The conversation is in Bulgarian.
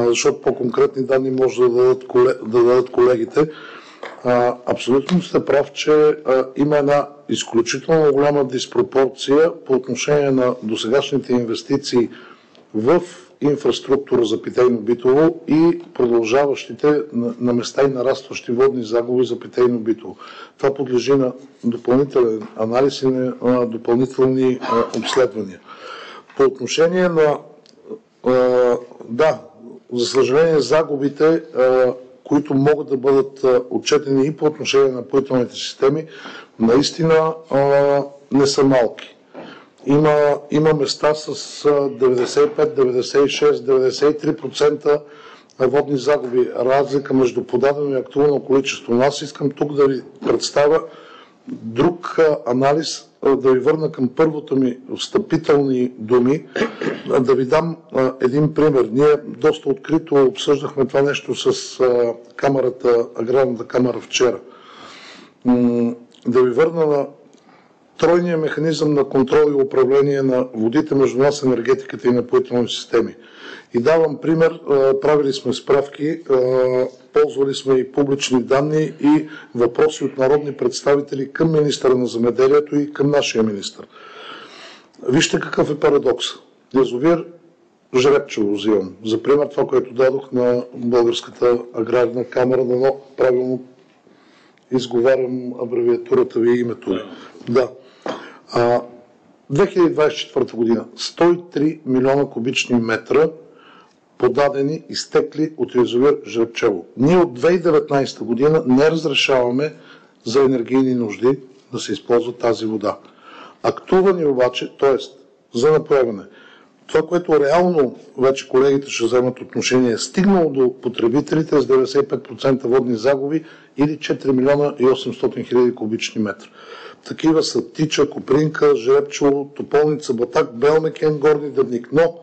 защото по-конкретни данни може да дадат колегите. Абсолютно сте прав, че има една изключително голяма диспропорция по отношение на досегашните инвестиции в инфраструктура за питейно-битово и продължаващите на места и нарастващи водни загуби за питейно-битово. Това подлежи на допълнителен анализ и на допълнителни обследвания. По отношение на за съжаление загубите, които могат да бъдат отчетени и по отношение на напоителните системи, наистина не са малки. Има места с 95, 96, 93% водни загуби. Разлика между подадено и актуално количество. Но аз искам тук да ви представя друг анализ, да ви върна към първото ми встъпителни думи, да ви дам един пример. Ние доста открито обсъждахме това нещо с Аграрната камара вчера. Да ви върна на тройния механизъм на контрол и управление на водите между нас, енергетиката и напоителни системи. И давам пример, правили сме справки, ползвали сме и публични данни и въпроси от народни представители към министъра на земеделието и към нашия министър. Вижте какъв е парадокс. Язовир Жребчево взимам. За пример това, което дадох на Българската аграрна камара, но правилно изговарям абревиатурата ви и името ви. Да. 2024 година 103 милиона кубични метра подадени, изтекли от язовир Жребчево. Ние от 2019 година не разрешаваме за енергийни нужди да се използва тази вода. Актувани обаче, т.е. за напояване, това, което реално вече колегите ще вземат отношение, е стигнало до потребителите с 95% водни загуби или 4 милиона и 800 хиляди кубични метра. Такива са Тича, Копринка, Жребчево, Тополница, Батак, Белмекен, Горни Дъбник. Но